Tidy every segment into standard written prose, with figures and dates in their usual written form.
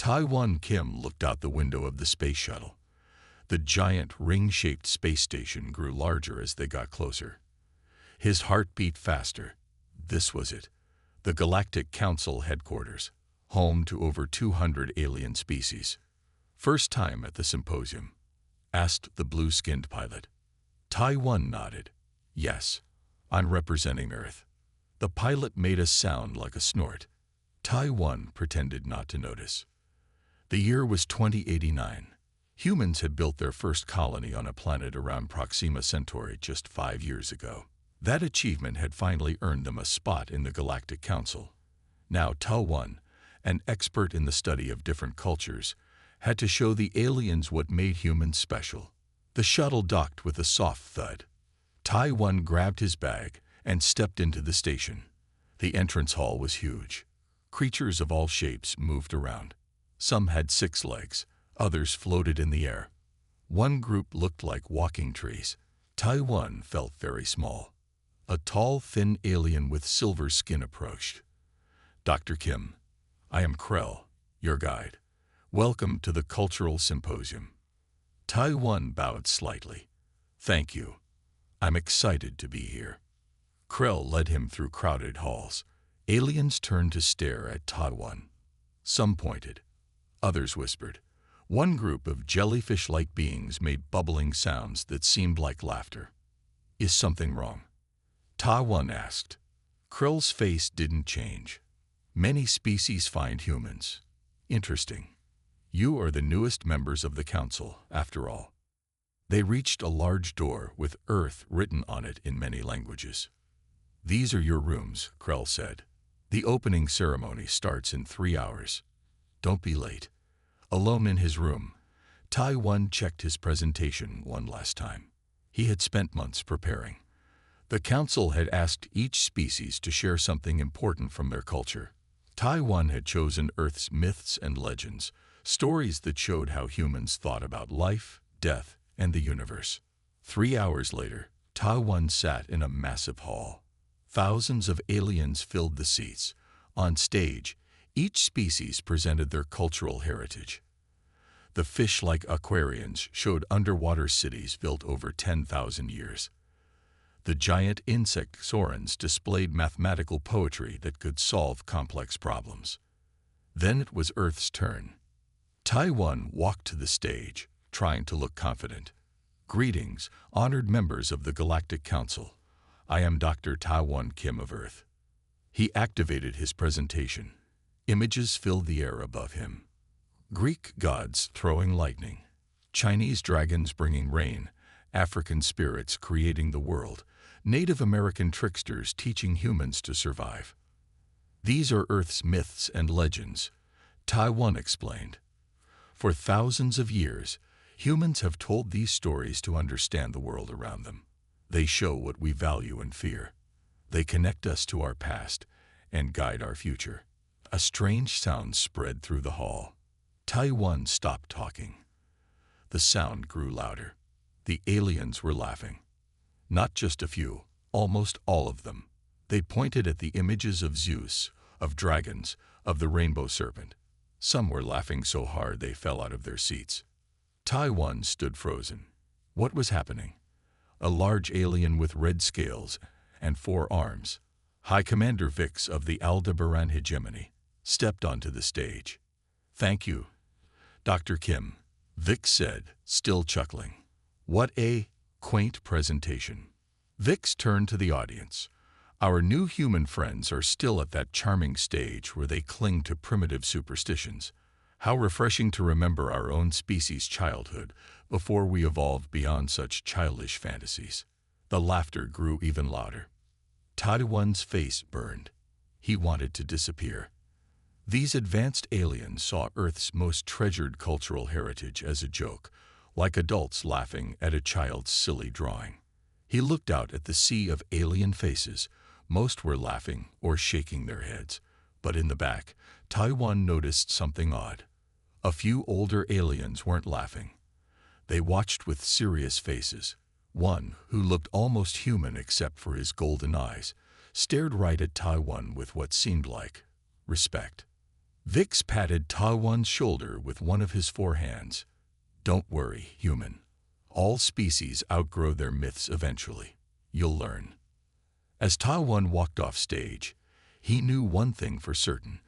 Taiwan Kim looked out the window of the space shuttle. The giant ring-shaped space station grew larger as they got closer. His heart beat faster. This was it, the Galactic Council headquarters, home to over 200 alien species. "First time at the symposium?" asked the blue-skinned pilot. Taiwan nodded. "Yes, I'm representing Earth." The pilot made a sound like a snort. Taiwan pretended not to notice. The year was 2089. Humans had built their first colony on a planet around Proxima Centauri just 5 years ago. That achievement had finally earned them a spot in the Galactic Council. Now Taiwan, an expert in the study of different cultures, had to show the aliens what made humans special. The shuttle docked with a soft thud. Taiwan grabbed his bag and stepped into the station. The entrance hall was huge. Creatures of all shapes moved around. Some had 6 legs, others floated in the air. One group looked like walking trees. Taiwan felt very small. A tall, thin alien with silver skin approached. "Dr. Kim, I am Krell, your guide. Welcome to the Cultural Symposium." Taiwan bowed slightly. "Thank you. I'm excited to be here." Krell led him through crowded halls. Aliens turned to stare at Taiwan. Some pointed. Others whispered. One group of jellyfish-like beings made bubbling sounds that seemed like laughter. "Is something wrong?" Taiwan asked. Krell's face didn't change. "Many species find humans interesting. You are the newest members of the council, after all." They reached a large door with Earth written on it in many languages. "These are your rooms," Krell said. "The opening ceremony starts in 3 hours. Don't be late." Alone in his room, Taiwan checked his presentation one last time. He had spent months preparing. The council had asked each species to share something important from their culture. Taiwan had chosen Earth's myths and legends, stories that showed how humans thought about life, death, and the universe. 3 hours later, Taiwan sat in a massive hall. Thousands of aliens filled the seats. On stage, each species presented their cultural heritage. The fish-like aquarians showed underwater cities built over 10,000 years. The giant insect saurians displayed mathematical poetry that could solve complex problems. Then it was Earth's turn. Taiwan walked to the stage, trying to look confident. "Greetings, honored members of the Galactic Council. I am Dr. Taiwan Kim of Earth." He activated his presentation. Images filled the air above him. Greek gods throwing lightning, Chinese dragons bringing rain, African spirits creating the world, Native American tricksters teaching humans to survive. "These are Earth's myths and legends," Taiwan explained. "For thousands of years, humans have told these stories to understand the world around them. They show what we value and fear. They connect us to our past and guide our future." A strange sound spread through the hall. Taiwan stopped talking. The sound grew louder. The aliens were laughing. Not just a few, almost all of them. They pointed at the images of Zeus, of dragons, of the rainbow serpent. Some were laughing so hard they fell out of their seats. Taiwan stood frozen. What was happening? A large alien with red scales and 4 arms, High Commander Vix of the Aldebaran hegemony, stepped onto the stage. "Thank you, Dr. Kim," Vix said, still chuckling. "What a quaint presentation." Vix turned to the audience. "Our new human friends are still at that charming stage where they cling to primitive superstitions. How refreshing to remember our own species' childhood before we evolved beyond such childish fantasies." The laughter grew even louder. Taiwan's face burned. He wanted to disappear. These advanced aliens saw Earth's most treasured cultural heritage as a joke, like adults laughing at a child's silly drawing. He looked out at the sea of alien faces. Most were laughing or shaking their heads. But in the back, Taiwan noticed something odd. A few older aliens weren't laughing. They watched with serious faces. One, who looked almost human except for his golden eyes, stared right at Taiwan with what seemed like respect. Vix patted Taiwan's shoulder with one of his forehands. Don't worry, human. All species outgrow their myths eventually. You'll learn. As Taiwan walked off stage, he knew one thing for certain.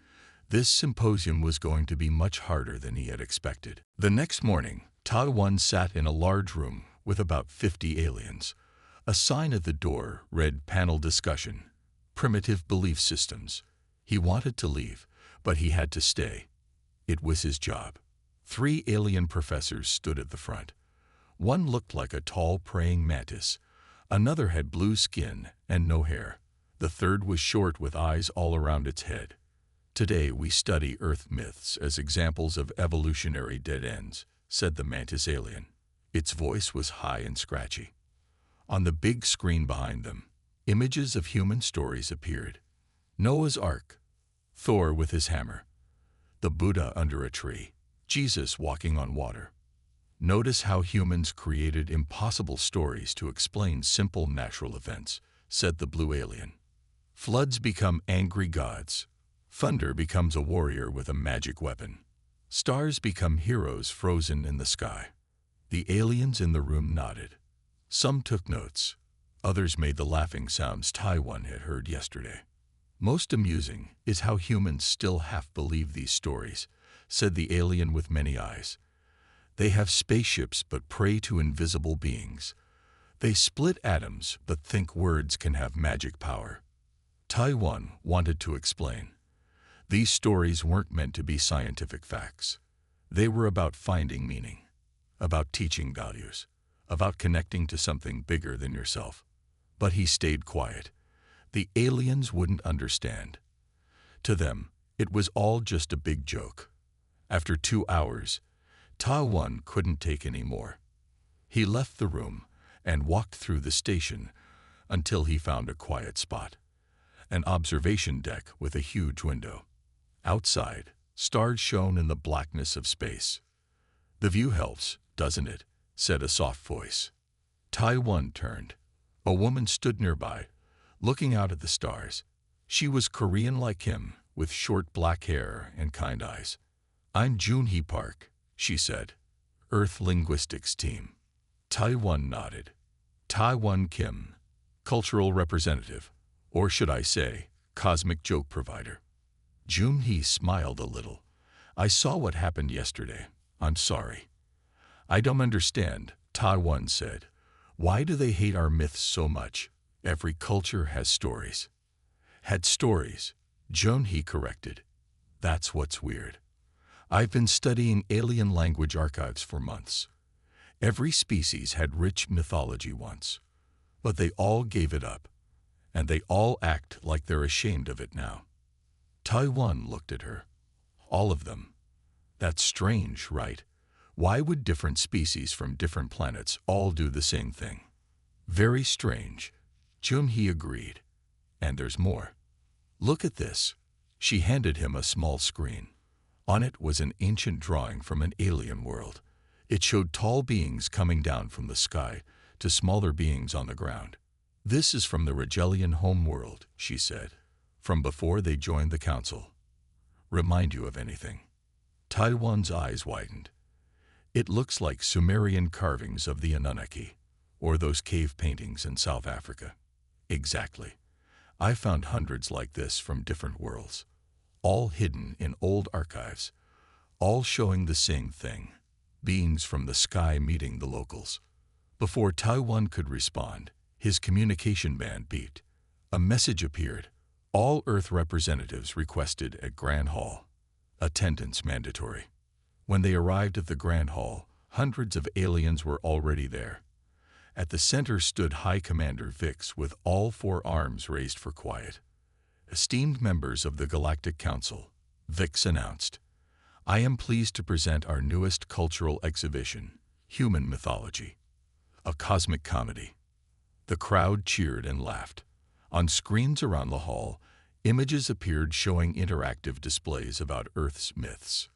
This symposium was going to be much harder than he had expected. The next morning, Taiwan sat in a large room with about 50 aliens. A sign at the door read Panel Discussion, Primitive Belief Systems. He wanted to leave, but he had to stay. It was his job. 3 alien professors stood at the front. One looked like a tall praying mantis. Another had blue skin and no hair. The third was short with eyes all around its head. Today we study Earth myths as examples of evolutionary dead ends, said the mantis alien. Its voice was high and scratchy. On the big screen behind them, images of human stories appeared. Noah's Ark, Thor with his hammer, the Buddha under a tree, Jesus walking on water. Notice how humans created impossible stories to explain simple natural events, said the blue alien. Floods become angry gods. Thunder becomes a warrior with a magic weapon. Stars become heroes frozen in the sky. The aliens in the room nodded. Some took notes. Others made the laughing sounds Taiwan had heard yesterday. Most amusing is how humans still half believe these stories, said the alien with many eyes. They have spaceships but pray to invisible beings. They split atoms but think words can have magic power. Taiwan wanted to explain. These stories weren't meant to be scientific facts. They were about finding meaning, about teaching values, about connecting to something bigger than yourself. But he stayed quiet. The aliens wouldn't understand. To them, it was all just a big joke. After 2 hours, Taiwan couldn't take any more. He left the room and walked through the station until he found a quiet spot. An observation deck with a huge window. Outside, stars shone in the blackness of space. The view helps, doesn't it? Said a soft voice. Taiwan turned. A woman stood nearby, looking out at the stars. She was Korean like him, with short black hair and kind eyes. I'm Junhee Park, she said. Earth Linguistics Team. Taiwan nodded. Taiwan Kim, cultural representative, or should I say, cosmic joke provider. Junhee smiled a little. I saw what happened yesterday. I'm sorry. I don't understand, Taiwan said. Why do they hate our myths so much? Every culture has stories. Had stories, Junhee corrected. That's what's weird. I've been studying alien language archives for months. Every species had rich mythology once, but they all gave it up, and they all act like they're ashamed of it now. Taiwan looked at her. All of them. That's strange, right? Why would different species from different planets all do the same thing? Very strange, Junhee agreed. And there's more. Look at this. She handed him a small screen. On it was an ancient drawing from an alien world. It showed tall beings coming down from the sky to smaller beings on the ground. This is from the Regelian home world, she said, from before they joined the council. Remind you of anything? Taiwan's eyes widened. It looks like Sumerian carvings of the Anunnaki, or those cave paintings in South Africa. Exactly. I found hundreds like this from different worlds, all hidden in old archives, all showing the same thing, beings from the sky meeting the locals. Before Taiwan could respond, his communication band beeped. A message appeared. All Earth representatives requested at Grand Hall. Attendance mandatory. When they arrived at the Grand Hall, hundreds of aliens were already there. At the center stood High Commander Vix with all 4 arms raised for quiet. Esteemed members of the Galactic Council, Vix announced, I am pleased to present our newest cultural exhibition, Human Mythology, a cosmic comedy. The crowd cheered and laughed. On screens around the hall, images appeared showing interactive displays about Earth's myths.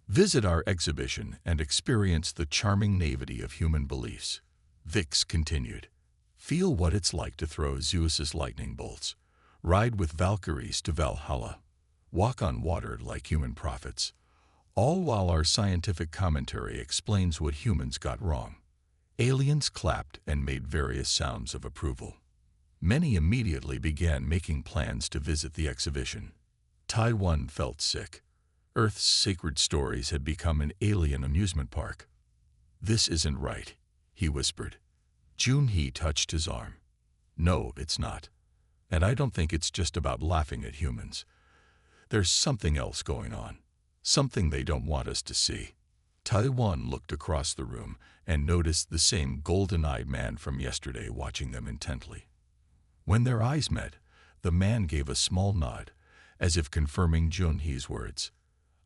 Visit our exhibition and experience the charming naivety of human beliefs. Vix continued. Feel what it's like to throw Zeus's lightning bolts. Ride with Valkyries to Valhalla. walk on water like human prophets, all while our scientific commentary explains what humans got wrong. Aliens clapped and made various sounds of approval. Many immediately began making plans to visit the exhibition. Taiwan felt sick. Earth's sacred stories had become an alien amusement park. "This isn't right," he whispered. Junhee touched his arm. "No, it's not. And I don't think it's just about laughing at humans. There's something else going on. Something they don't want us to see." Taiwan looked across the room and noticed the same golden-eyed man from yesterday watching them intently. When their eyes met, the man gave a small nod, as if confirming Junhee's words.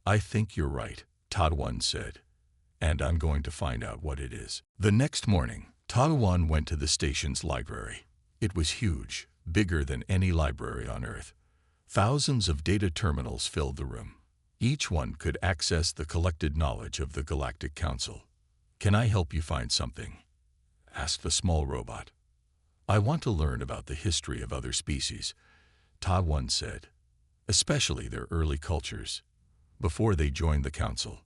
"I think you're right," Taiwan said, "and I'm going to find out what it is." The next morning, Taiwan went to the station's library. It was huge, bigger than any library on Earth. Thousands of data terminals filled the room. Each one could access the collected knowledge of the Galactic Council. "Can I help you find something?" asked the small robot. "I want to learn about the history of other species," Taiwan said, "especially their early cultures, before they joined the Council."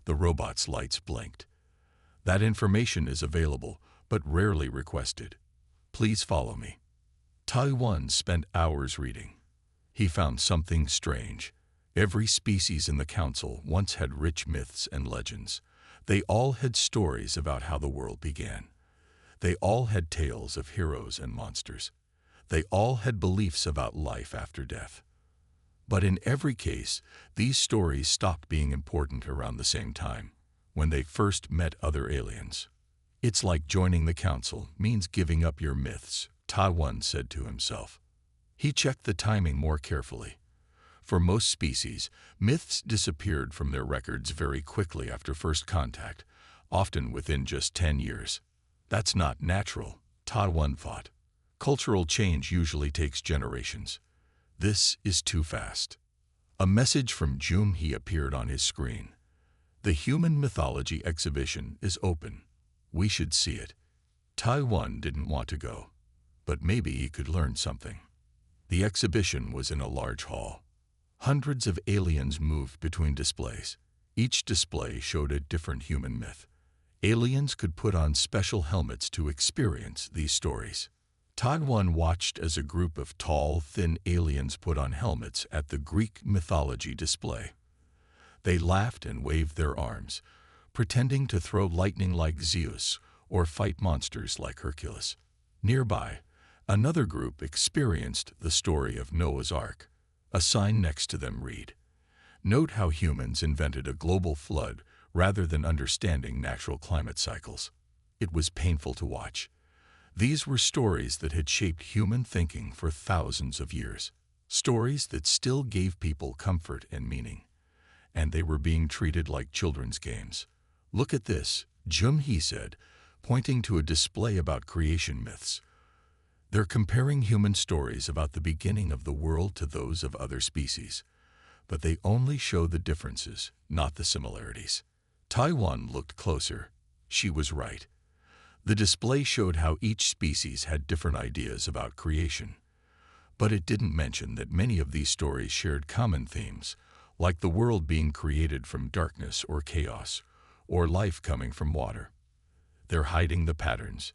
The robot's lights blinked. "That information is available, but rarely requested. Please follow me." Taiwan spent hours reading. He found something strange. Every species in the Council once had rich myths and legends. They all had stories about how the world began. They all had tales of heroes and monsters. They all had beliefs about life after death. But in every case, these stories stopped being important around the same time, when they first met other aliens. "It's like joining the Council means giving up your myths," Taiwan said to himself. He checked the timing more carefully. For most species, myths disappeared from their records very quickly after first contact, often within just 10 years. That's not natural, Taiwan thought. Cultural change usually takes generations. This is too fast. A message from Junhee appeared on his screen. "The Human Mythology Exhibition is open. We should see it." Taiwan didn't want to go, but maybe he could learn something. The exhibition was in a large hall. Hundreds of aliens moved between displays. Each display showed a different human myth. Aliens could put on special helmets to experience these stories. Taiwan watched as a group of tall, thin aliens put on helmets at the Greek mythology display. They laughed and waved their arms, pretending to throw lightning like Zeus or fight monsters like Hercules. Nearby, another group experienced the story of Noah's Ark. A sign next to them read, "Note how humans invented a global flood rather than understanding natural climate cycles." It was painful to watch. These were stories that had shaped human thinking for thousands of years. Stories that still gave people comfort and meaning. And they were being treated like children's games. "Look at this," Junhee said, pointing to a display about creation myths. "They're comparing human stories about the beginning of the world to those of other species. But they only show the differences, not the similarities." Taiwan looked closer. She was right. The display showed how each species had different ideas about creation. But it didn't mention that many of these stories shared common themes, like the world being created from darkness or chaos, or life coming from water. "They're hiding the patterns,"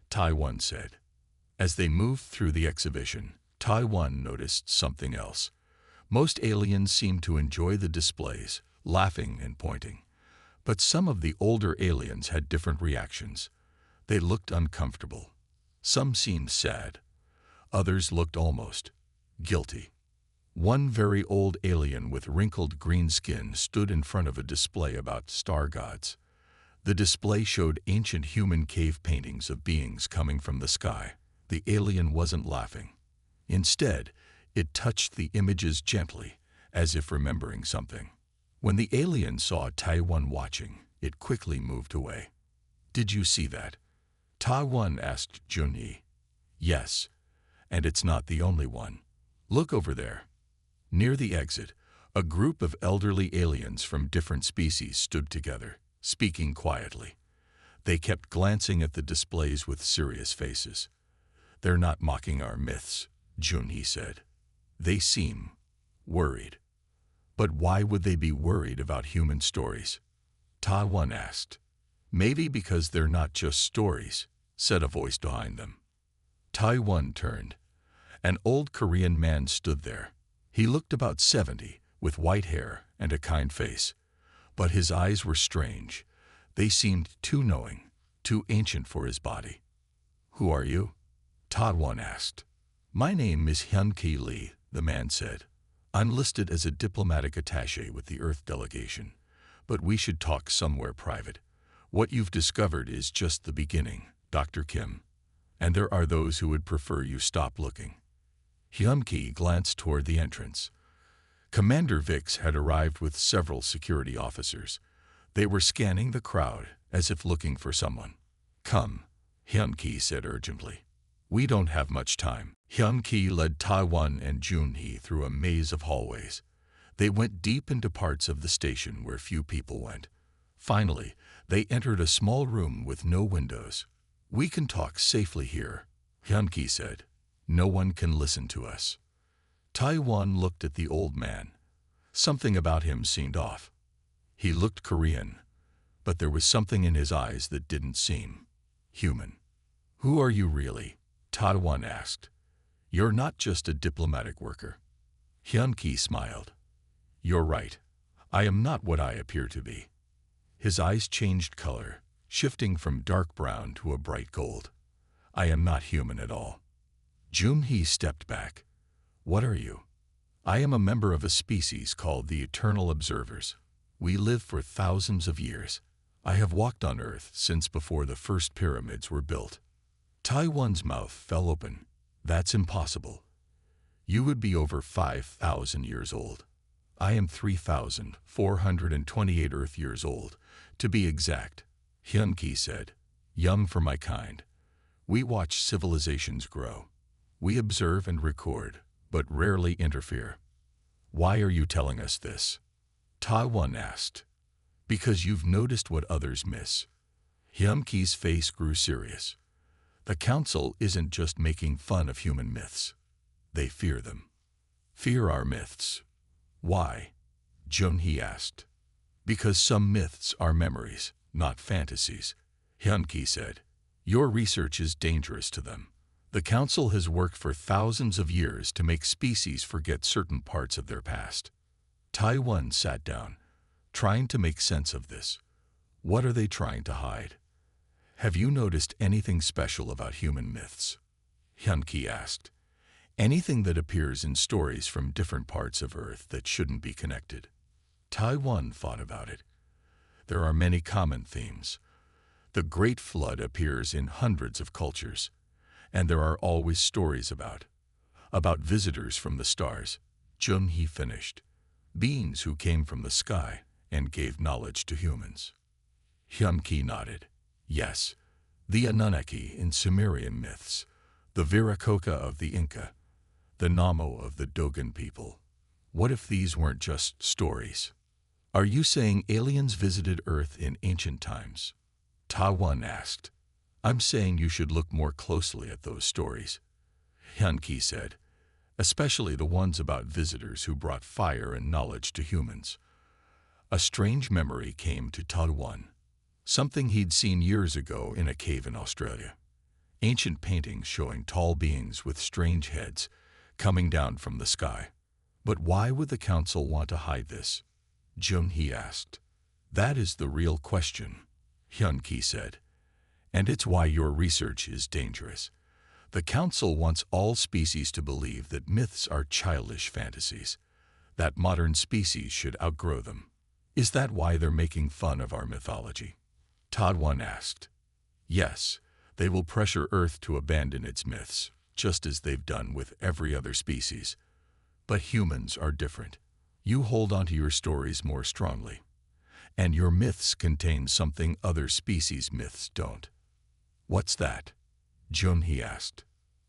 Taiwan said. As they moved through the exhibition, Taiwan noticed something else. Most aliens seemed to enjoy the displays, laughing and pointing. But some of the older aliens had different reactions. They looked uncomfortable. Some seemed sad. Others looked almost guilty. One very old alien with wrinkled green skin stood in front of a display about star gods. The display showed ancient human cave paintings of beings coming from the sky. The alien wasn't laughing. Instead, it touched the images gently, as if remembering something. When the alien saw Taiwan watching, it quickly moved away. "Did you see that?" Taiwan asked Junhee. "Yes, and it's not the only one. Look over there." Near the exit, a group of elderly aliens from different species stood together, speaking quietly. They kept glancing at the displays with serious faces. "They're not mocking our myths," Junhee said. "They seem worried." But why would they be worried about human stories? Ta One asked. Maybe because they're not just stories, said a voice behind them. Tai One turned. An old Korean man stood there. He looked about 70, with white hair and a kind face. But his eyes were strange. They seemed too knowing, too ancient for his body. Who are you? Ta One asked. My name is Hyun-Ki Lee, the man said. I'm listed as a diplomatic attaché with the Earth delegation, but we should talk somewhere private. What you've discovered is just the beginning, Dr. Kim, and there are those who would prefer you stop looking. Hyun-Ki glanced toward the entrance. Commander Vix had arrived with several security officers. They were scanning the crowd as if looking for someone. Come, Hyun-Ki said urgently. We don't have much time. Hyun-Ki led Ta One and Jun-Hee through a maze of hallways. They went deep into parts of the station where few people went. Finally, they entered a small room with no windows. We can talk safely here, Hyun-Ki said. No one can listen to us. Tai One looked at the old man. Something about him seemed off. He looked Korean, but there was something in his eyes that didn't seem human. Who are you really? Ta One asked. You're not just a diplomatic worker. Hyun-Ki smiled. You're right. I am not what I appear to be. His eyes changed color, shifting from dark brown to a bright gold. I am not human at all. Jun-Hee stepped back. What are you? I am a member of a species called the Eternal Observers. We live for thousands of years. I have walked on Earth since before the first pyramids were built. Tai One's mouth fell open. That's impossible. You would be over 5,000 years old. I am 3,428 Earth years old, to be exact, Hyun-Ki said. Young for my kind. We watch civilizations grow. We observe and record, but rarely interfere. Why are you telling us this? Ta One asked. Because you've noticed what others miss. Hyun-Ki's face grew serious. The Council isn't just making fun of human myths. They fear them. Fear our myths. Why? Jun-Hee asked. Because some myths are memories, not fantasies, Hyun-Ki said. Your research is dangerous to them. The Council has worked for thousands of years to make species forget certain parts of their past. Tai One sat down, trying to make sense of this. What are they trying to hide? Have you noticed anything special about human myths? Hyun-Ki asked. Anything that appears in stories from different parts of Earth that shouldn't be connected? Tai One thought about it. There are many common themes. The Great Flood appears in hundreds of cultures, and there are always stories about visitors from the stars. Jun-Hee finished. Beings who came from the sky and gave knowledge to humans. Hyun-Ki nodded. Yes, the Anunnaki in Sumerian myths, the Viracocha of the Inca, the Namo of the Dogon people. What if these weren't just stories? Are you saying aliens visited Earth in ancient times? Ta One asked. I'm saying you should look more closely at those stories, Hyun-Ki said, especially the ones about visitors who brought fire and knowledge to humans. A strange memory came to Ta One, something he'd seen years ago in a cave in Australia. Ancient paintings showing tall beings with strange heads coming down from the sky. But why would the Council want to hide this? Jun-Hee asked. That is the real question, Hyun-Ki said. And it's why your research is dangerous. The Council wants all species to believe that myths are childish fantasies, that modern species should outgrow them. Is that why they're making fun of our mythology? Ta One asked. Yes, they will pressure Earth to abandon its myths, just as they've done with every other species. But humans are different. You hold onto your stories more strongly, and your myths contain something other species' myths don't. What's that? Jun-Hee asked.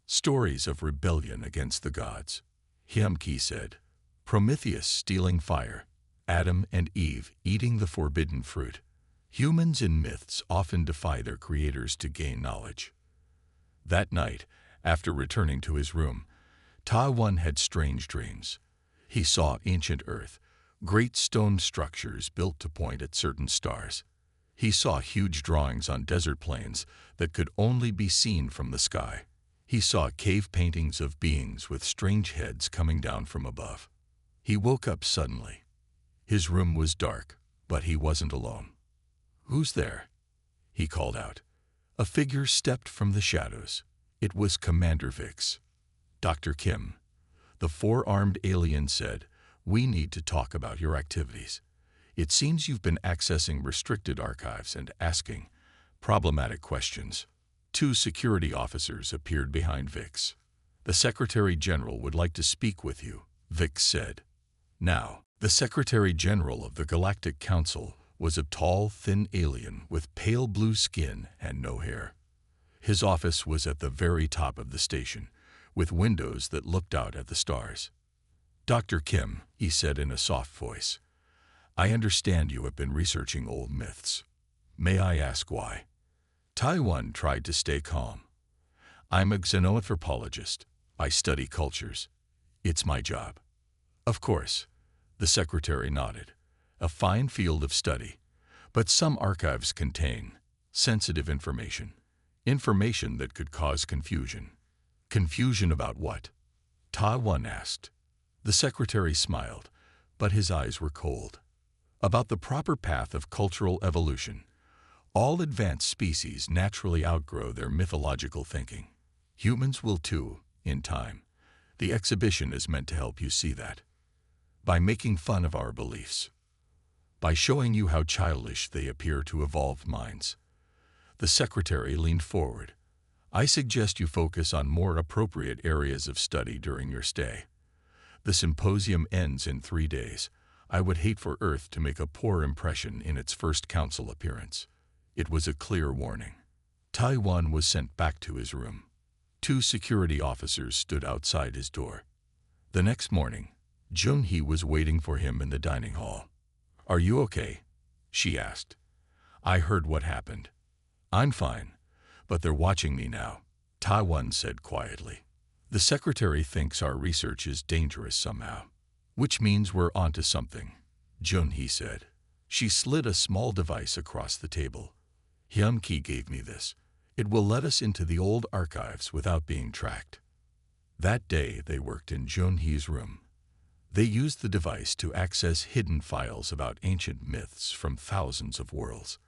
Stories of rebellion against the gods, Hyun-Ki said. Prometheus stealing fire, Adam and Eve eating the forbidden fruit. Humans in myths often defy their creators to gain knowledge. That night, after returning to his room, Ta One had strange dreams. He saw ancient Earth, Great stone structures built to point at certain stars. He saw huge drawings on desert plains that could only be seen from the sky. He saw cave paintings of beings with strange heads coming down from above. He woke up suddenly. His room was dark, but he wasn't alone. "Who's there?" he called out. A figure stepped from the shadows. It was Commander Vix. "Dr. Kim," the four-armed alien said, "we need to talk about your activities. It seems you've been accessing restricted archives and asking problematic questions." Two security officers appeared behind Vix. "The Secretary General would like to speak with you," Vix said. Now, the Secretary General of the Galactic Council was a tall, thin alien with pale blue skin and no hair. His office was at the very top of the station, with windows that looked out at the stars. "Dr. Kim," he said in a soft voice, "I understand you have been researching old myths. May I ask why?" Taiwan tried to stay calm. "I'm a xenoanthropologist. I study cultures. It's my job." "Of course," the secretary nodded. "A fine field of study. But some archives contain sensitive information. Information that could cause confusion." "Confusion about what?" Taiwan asked. The secretary smiled, but his eyes were cold. "About the proper path of cultural evolution. All advanced species naturally outgrow their mythological thinking. Humans will too, in time. The exhibition is meant to help you see that. By making fun of our beliefs. By showing you how childish they appear to evolved minds." The secretary leaned forward. "I suggest you focus on more appropriate areas of study during your stay. The symposium ends in 3 days. I would hate for Earth to make a poor impression in its first council appearance." It was a clear warning. Taiwan was sent back to his room. Two security officers stood outside his door. The next morning, Junhee was waiting for him in the dining hall. "Are you okay?" she asked. "I heard what happened." "I'm fine, but they're watching me now," Taiwan said quietly. "The secretary thinks our research is dangerous somehow." "Which means we're onto something," Junhee said. She slid a small device across the table. "Hyun-Ki gave me this. It will let us into the old archives without being tracked." That day they worked in Junhee's room. They used the device to access hidden files about ancient myths from thousands of worlds.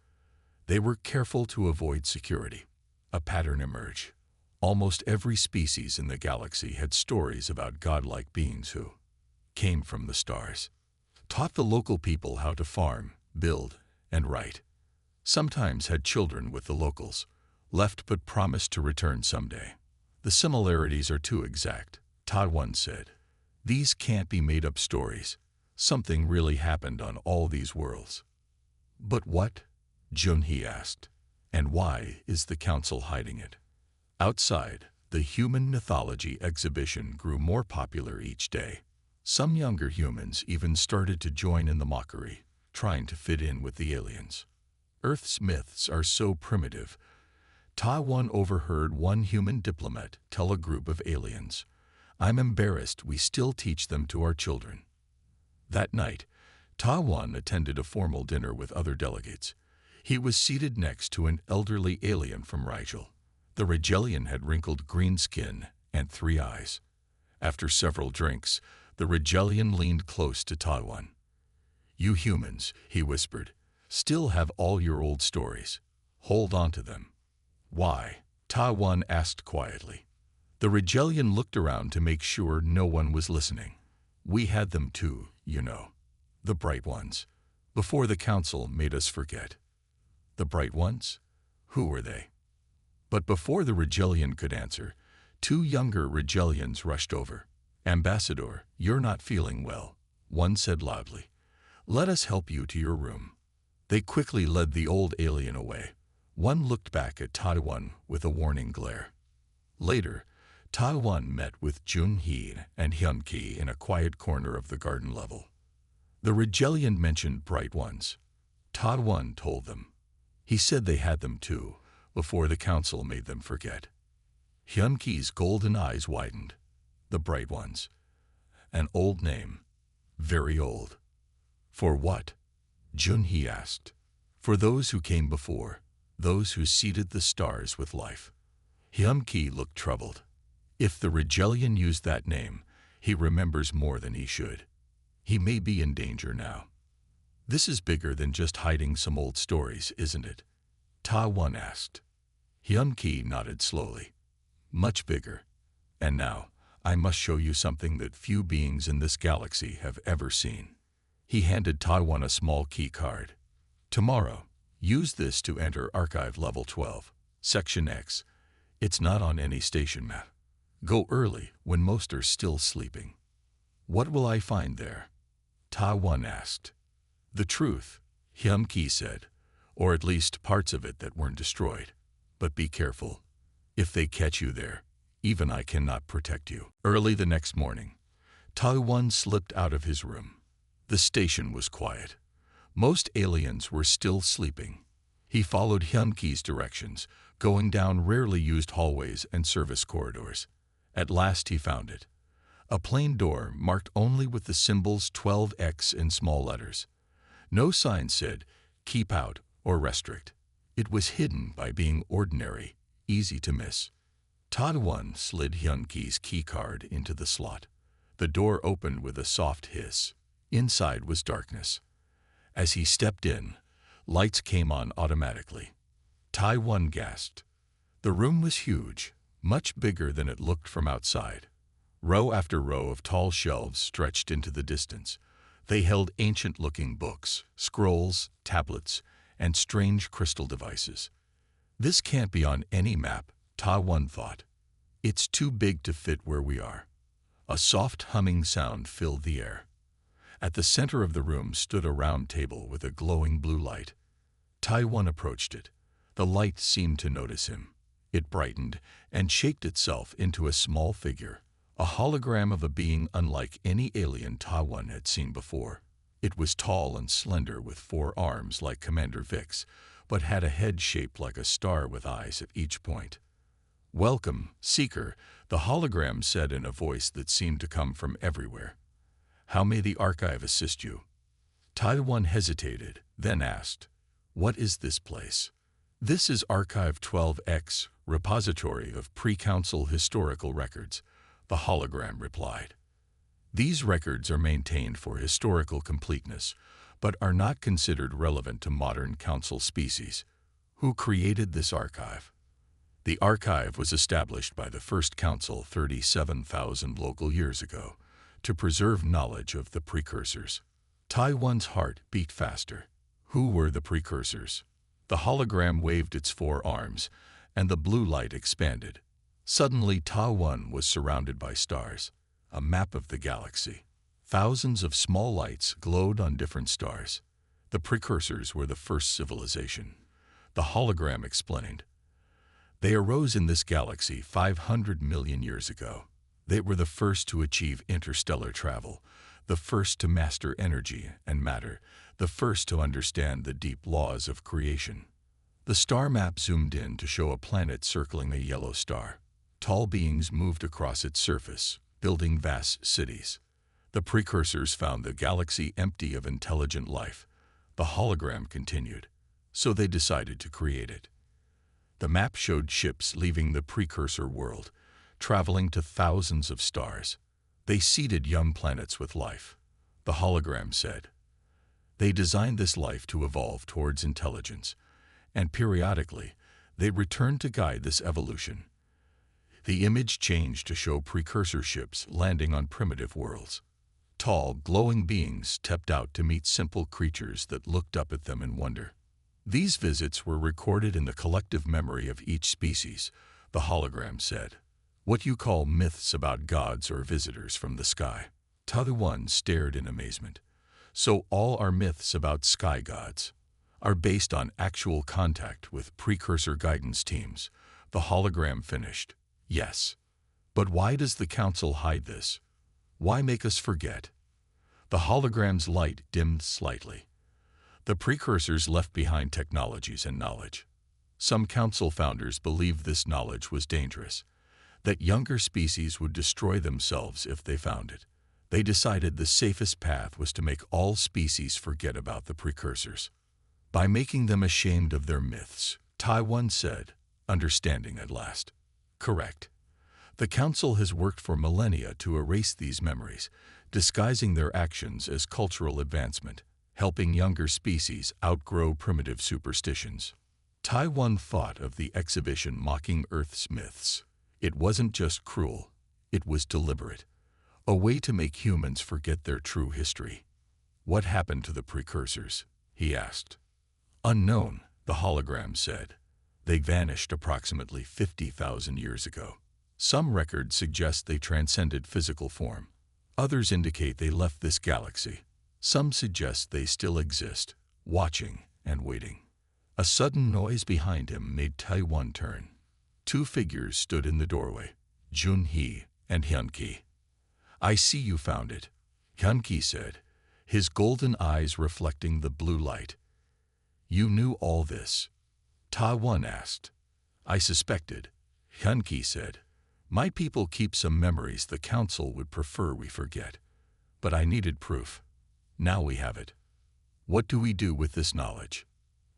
They were careful to avoid security. A pattern emerged. Almost every species in the galaxy had stories about godlike beings who came from the stars, taught the local people how to farm, build, and write. Sometimes had children with the locals, left but promised to return someday. "The similarities are too exact," Taiwan said. "These can't be made-up stories. Something really happened on all these worlds." "But what?" Junhee asked. "And why is the council hiding it?" Outside, the human mythology exhibition grew more popular each day. Some younger humans even started to join in the mockery, trying to fit in with the aliens. "Earth's myths are so primitive." Taiwan overheard one human diplomat tell a group of aliens, "I'm embarrassed we still teach them to our children." That night, Taiwan attended a formal dinner with other delegates. He was seated next to an elderly alien from Rigel. The Rigelian had wrinkled green skin and 3 eyes. After several drinks, the Rigelian leaned close to Taiwan. "You humans," he whispered, "still have all your old stories. Hold on to them." "Why?" Taiwan asked quietly. The Rigelian looked around to make sure no one was listening. "We had them too, you know. The bright ones. Before the council made us forget." "The bright ones? Who were they?" But before the Rigelian could answer, 2 younger Rigelians rushed over. "Ambassador, you're not feeling well," one said loudly. "Let us help you to your room." They quickly led the old alien away. One looked back at Taiwan with a warning glare. Later, Taiwan met with Junhee and Hyun-Ki in a quiet corner of the garden level. The Rigelian mentioned bright ones. Taiwan told them. He said they had them too, before the council made them forget. Hyun-Ki's golden eyes widened. The bright ones. An old name. Very old. For what? Junhee asked. For those who came before, those who seeded the stars with life. Hyum-ki looked troubled. If the Regelian used that name, he remembers more than he should. He may be in danger now. This is bigger than just hiding some old stories, isn't it? Ta-Won asked. Hyum-ki nodded slowly. Much bigger. And now, I must show you something that few beings in this galaxy have ever seen. He handed Ta-Won a small key card. Tomorrow, use this to enter Archive Level 12, Section X. It's not on any station map. Go early when most are still sleeping. What will I find there? Ta-Won asked. The truth, Hyum-ki said, or at least parts of it that weren't destroyed. But be careful. If they catch you there, even I cannot protect you. Early the next morning, Ta-Won slipped out of his room. The station was quiet. Most aliens were still sleeping. He followed Hyum-ki's directions, going down rarely used hallways and service corridors. At last he found it. A plain door marked only with the symbols 12X in small letters. No sign said, keep out or restrict. It was hidden by being ordinary, easy to miss. Ta-Won slid Hyum-ki's keycard into the slot. The door opened with a soft hiss. Inside was darkness. As he stepped in, lights came on automatically. Ta-Won gasped. The room was huge, much bigger than it looked from outside. Row after row of tall shelves stretched into the distance. They held ancient-looking books, scrolls, tablets, and strange crystal devices. This can't be on any map, Ta-Won thought. It's too big to fit where we are. A soft humming sound filled the air. At the center of the room stood a round table with a glowing blue light. Ta-Won approached it. The light seemed to notice him. It brightened and shaped itself into a small figure, a hologram of a being unlike any alien Ta-Won had seen before. It was tall and slender with 4 arms like Commander Vic's, but had a head shaped like a star with eyes at each point. Welcome, Seeker, the hologram said in a voice that seemed to come from everywhere. How may the archive assist you? Ta-Won hesitated, then asked, what is this place? This is Archive 12X, repository of pre-council historical records, the hologram replied. These records are maintained for historical completeness, but are not considered relevant to modern council species. Who created this archive? The archive was established by the first council 37,000 local years ago to preserve knowledge of the precursors. Ta-Won's heart beat faster. Who were the precursors? The hologram waved its 4 arms, and the blue light expanded. Suddenly, Ta-Won was surrounded by stars, a map of the galaxy. Thousands of small lights glowed on different stars. The precursors were the first civilization. The hologram explained. They arose in this galaxy 500 million years ago. They were the first to achieve interstellar travel, the first to master energy and matter, the first to understand the deep laws of creation. The star map zoomed in to show a planet circling a yellow star. Tall beings moved across its surface, building vast cities. The precursors found the galaxy empty of intelligent life. The hologram continued, so they decided to create it. The map showed ships leaving the precursor world, traveling to thousands of stars. They seeded young planets with life, the hologram said. They designed this life to evolve towards intelligence, and periodically, they returned to guide this evolution. The image changed to show precursor ships landing on primitive worlds. Tall, glowing beings stepped out to meet simple creatures that looked up at them in wonder. These visits were recorded in the collective memory of each species, the hologram said. What you call myths about gods or visitors from the sky. Ta-Won stared in amazement. So all our myths about sky gods are based on actual contact with precursor guidance teams, the hologram finished. Yes. But why does the council hide this? Why make us forget? The hologram's light dimmed slightly. The precursors left behind technologies and knowledge. Some council founders believed this knowledge was dangerous, that younger species would destroy themselves if they found it. They decided the safest path was to make all species forget about the precursors. By making them ashamed of their myths, Taiwan said, understanding at last. Correct. The Council has worked for millennia to erase these memories, disguising their actions as cultural advancement, helping younger species outgrow primitive superstitions. Taiwan thought of the exhibition mocking Earth's myths. It wasn't just cruel, it was deliberate, a way to make humans forget their true history. What happened to the precursors? He asked. Unknown, the hologram said. They vanished approximately 50,000 years ago. Some records suggest they transcended physical form. Others indicate they left this galaxy. Some suggest they still exist, watching and waiting. A sudden noise behind him made Taiwan turn. Two figures stood in the doorway, Junhee and Hyunki. I see you found it, Hyunki said, his golden eyes reflecting the blue light. You knew all this? Taiwan asked. I suspected, Hyunki said. My people keep some memories the Council would prefer we forget. But I needed proof. Now we have it. What do we do with this knowledge?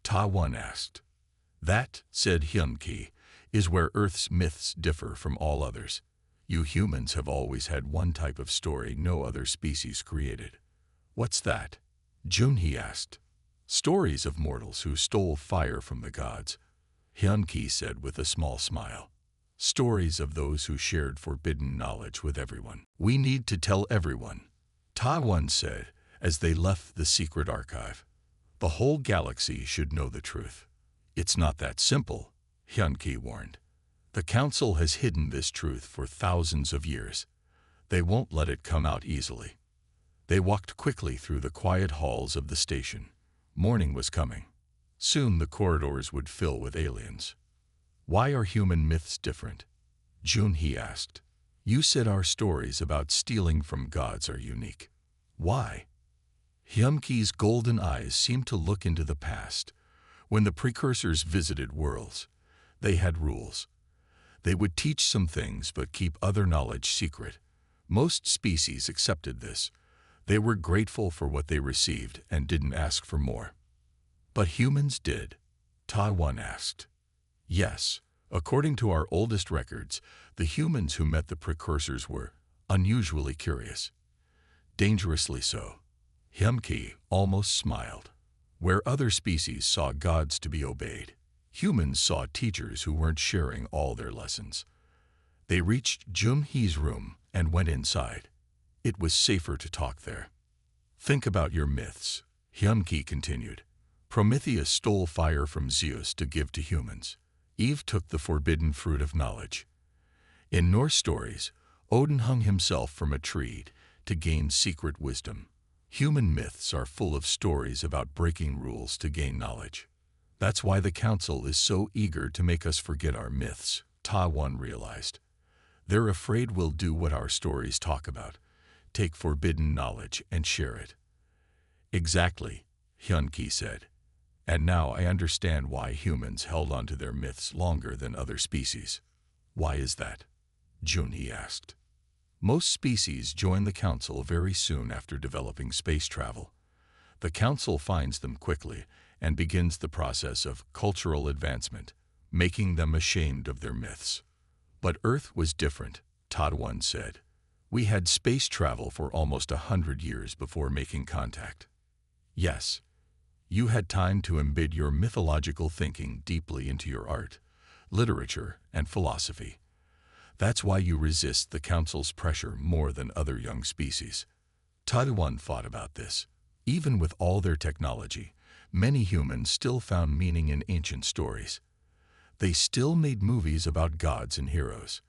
Taiwan asked. That, said Hyunki, is where Earth's myths differ from all others. You humans have always had one type of story no other species created. What's that? Junhee asked. Stories of mortals who stole fire from the gods, Hyunki said with a small smile. Stories of those who shared forbidden knowledge with everyone. We need to tell everyone, Taiwan said as they left the secret archive. The whole galaxy should know the truth. It's not that simple, Hyunki warned. The Council has hidden this truth for thousands of years. They won't let it come out easily. They walked quickly through the quiet halls of the station. Morning was coming. Soon the corridors would fill with aliens. Why are human myths different? Junhee asked. You said our stories about stealing from gods are unique. Why? Hyunki's golden eyes seemed to look into the past. When the precursors visited worlds, they had rules. They would teach some things but keep other knowledge secret. Most species accepted this. They were grateful for what they received and didn't ask for more. But humans did, Taiwan asked. Yes, according to our oldest records, the humans who met the precursors were unusually curious. Dangerously so. Hyunki almost smiled. Where other species saw gods to be obeyed, humans saw teachers who weren't sharing all their lessons. They reached Junhee's room and went inside. It was safer to talk there. Think about your myths, Hyunki continued. Prometheus stole fire from Zeus to give to humans. Eve took the forbidden fruit of knowledge. In Norse stories, Odin hung himself from a tree to gain secret wisdom. Human myths are full of stories about breaking rules to gain knowledge. That's why the Council is so eager to make us forget our myths, Taiwan realized. They're afraid we'll do what our stories talk about, take forbidden knowledge and share it. Exactly, Hyunki said. And now I understand why humans held on to their myths longer than other species. Why is that? Junhee asked. Most species join the Council very soon after developing space travel. The Council finds them quickly and begins the process of cultural advancement, making them ashamed of their myths. But Earth was different, Taiwan said. We had space travel for almost 100 years before making contact. Yes. You had time to embed your mythological thinking deeply into your art, literature, and philosophy. That's why you resist the Council's pressure more than other young species. Taiwan thought about this. Even with all their technology, many humans still found meaning in ancient stories. They still made movies about gods and heroes.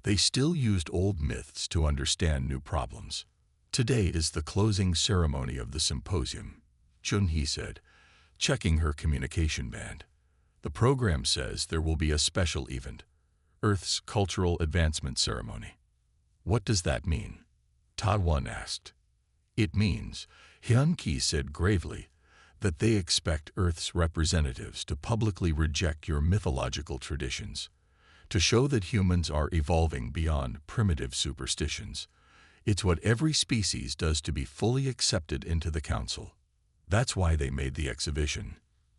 They still used old myths to understand new problems. Today is the closing ceremony of the symposium, Junhee said, checking her communication band. The program says there will be a special event, Earth's Cultural Advancement Ceremony. What does that mean? Taiwan asked. It means, Hyunki said gravely, that they expect Earth's representatives to publicly reject your mythological traditions, to show that humans are evolving beyond primitive superstitions. It's what every species does to be fully accepted into the council. That's why they made the exhibition,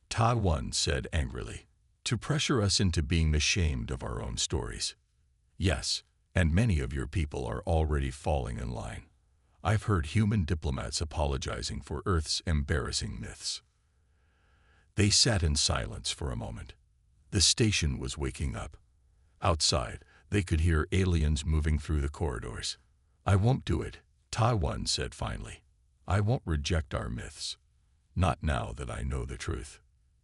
Ta-1 said angrily. To pressure us into being ashamed of our own stories. Yes, and many of your people are already falling in line. I've heard human diplomats apologizing for Earth's embarrassing myths. They sat in silence for a moment. The station was waking up. Outside, they could hear aliens moving through the corridors. I won't do it, Ta-1 said finally. I won't reject our myths. Not now that I know the truth.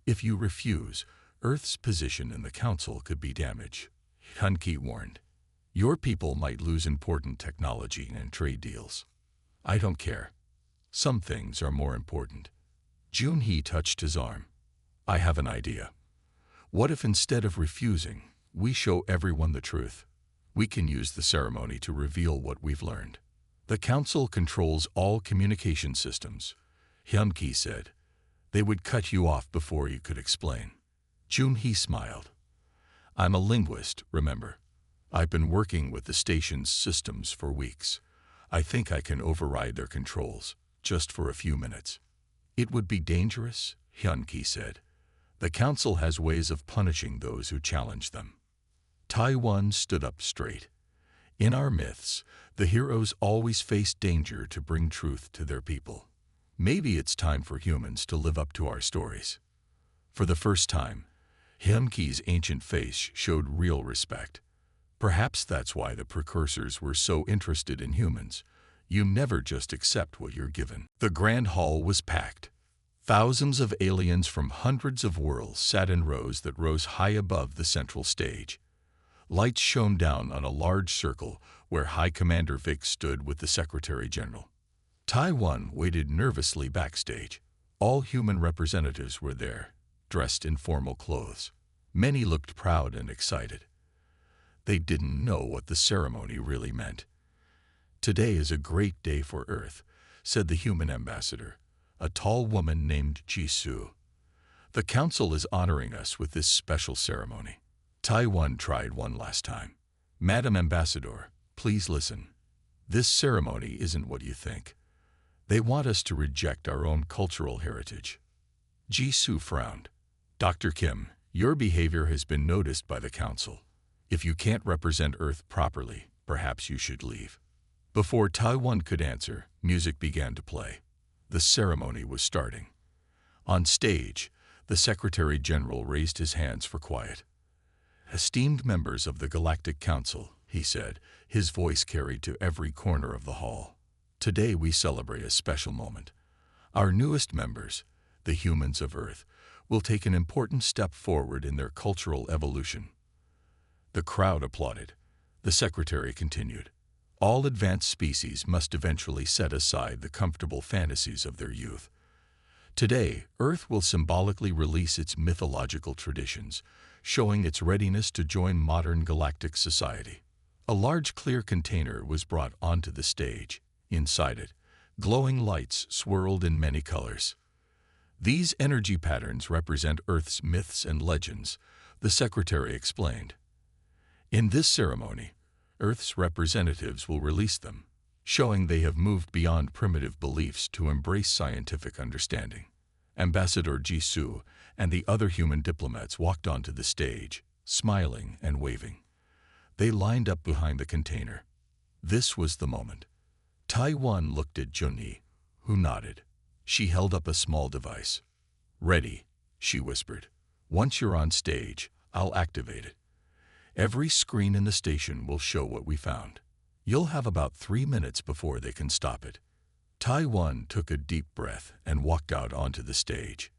If you refuse, Earth's position in the council could be damaged, Hyun-Ki warned. Your people might lose important technology and trade deals. I don't care. Some things are more important. Jun-Hee touched his arm. I have an idea. What if instead of refusing, we show everyone the truth? We can use the ceremony to reveal what we've learned. The council controls all communication systems, Hyun-Ki said. They would cut you off before you could explain. Jun-Hee smiled. I'm a linguist, remember. I've been working with the station's systems for weeks. I think I can override their controls, just for a few minutes. It would be dangerous, Hyun-Ki said. The council has ways of punishing those who challenge them. Ta-1 stood up straight. In our myths, the heroes always face danger to bring truth to their people. Maybe it's time for humans to live up to our stories. For the first time, Hyun-Ki's ancient face showed real respect. Perhaps that's why the precursors were so interested in humans. You never just accept what you're given. The grand hall was packed. Thousands of aliens from hundreds of worlds sat in rows that rose high above the central stage. Lights shone down on a large circle where High Commander Vic stood with the Secretary General. Ta-1 waited nervously backstage. All human representatives were there, dressed in formal clothes. Many looked proud and excited. They didn't know what the ceremony really meant. Today is a great day for Earth, said the human ambassador, a tall woman named Jisoo. The council is honoring us with this special ceremony. Ta-1 tried one last time. Madam Ambassador, please listen. This ceremony isn't what you think. They want us to reject our own cultural heritage. Jisoo frowned. Dr. Kim, your behavior has been noticed by the council. If you can't represent Earth properly, perhaps you should leave. Before Ta-1 could answer, music began to play. The ceremony was starting. On stage, the Secretary General raised his hands for quiet. Esteemed members of the Galactic Council, he said, his voice carried to every corner of the hall. Today we celebrate a special moment. Our newest members, the humans of Earth, will take an important step forward in their cultural evolution. The crowd applauded. The Secretary continued. All advanced species must eventually set aside the comfortable fantasies of their youth. Today, Earth will symbolically release its mythological traditions, showing its readiness to join modern galactic society. A large clear container was brought onto the stage. Inside it, glowing lights swirled in many colors. These energy patterns represent Earth's myths and legends, the Secretary explained. In this ceremony, Earth's representatives will release them, showing they have moved beyond primitive beliefs to embrace scientific understanding. Ambassador Jisoo and the other human diplomats walked onto the stage, smiling and waving. They lined up behind the container. This was the moment. Ta-1 looked at Jun-Hee, who nodded. She held up a small device. Ready, she whispered. Once you're on stage, I'll activate it. Every screen in the station will show what we found. You'll have about 3 minutes before they can stop it. Ta-1 took a deep breath and walked out onto the stage.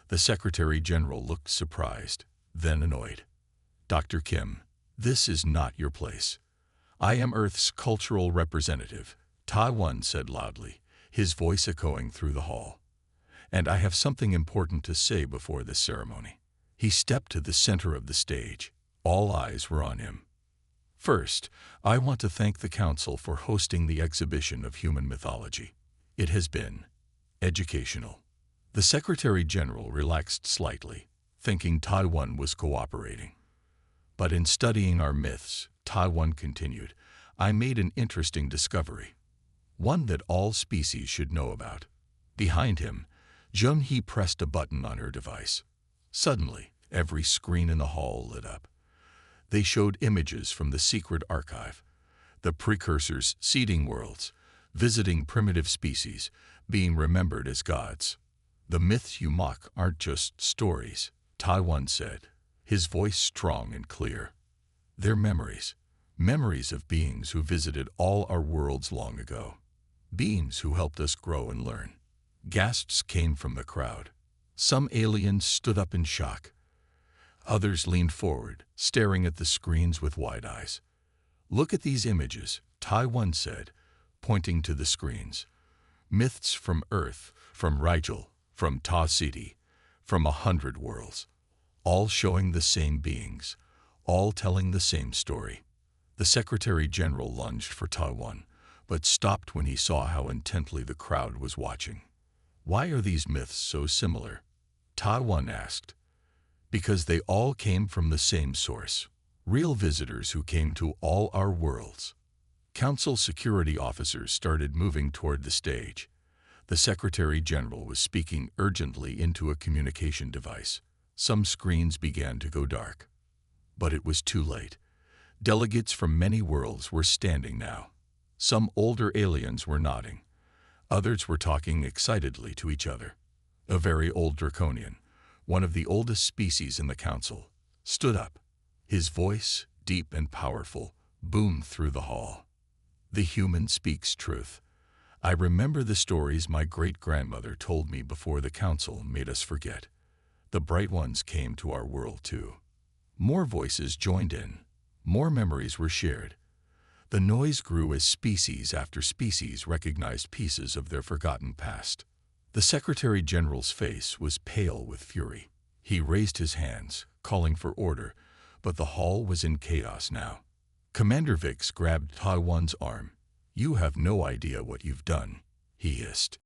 The Secretary General looked surprised, then annoyed. Dr. Kim, this is not your place. I am Earth's cultural representative, Ta-1 said loudly, his voice echoing through the hall. And I have something important to say before this ceremony. He stepped to the center of the stage. All eyes were on him. First, I want to thank the Council for hosting the exhibition of human mythology. It has been educational. The Secretary General relaxed slightly, thinking Ta-1 was cooperating. But in studying our myths, Ta-1 continued, I made an interesting discovery. one that all species should know about. Behind him, Jung-hee pressed a button on her device. Suddenly, every screen in the hall lit up. They showed images from the secret archive, the precursors seeding worlds, visiting primitive species, being remembered as gods. The myths you mock aren't just stories, Taiwan said, his voice strong and clear. They're memories, memories of beings who visited all our worlds long ago, beings who helped us grow and learn. Gasps came from the crowd. Some aliens stood up in shock. Others leaned forward, staring at the screens with wide eyes. Look at these images, Taiwan said, pointing to the screens. Myths from Earth, from Rigel, from Ta City, from 100 worlds, all showing the same beings, all telling the same story. The Secretary General lunged for Taiwan, but stopped when he saw how intently the crowd was watching. Why are these myths so similar? Taiwan asked. Because they all came from the same source, real visitors who came to all our worlds. Council security officers started moving toward the stage. The Secretary General was speaking urgently into a communication device. Some screens began to go dark. But it was too late. Delegates from many worlds were standing now. Some older aliens were nodding. Others were talking excitedly to each other. A very old draconian, one of the oldest species in the council, stood up. His voice, deep and powerful, boomed through the hall. The human speaks truth. I remember the stories my great-grandmother told me before the council made us forget. The bright ones came to our world too. More voices joined in. More memories were shared. The noise grew as species after species recognized pieces of their forgotten past. The Secretary General's face was pale with fury. He raised his hands, calling for order, but the hall was in chaos now. Commander Vix grabbed Taiwan's arm. You have no idea what you've done, he hissed.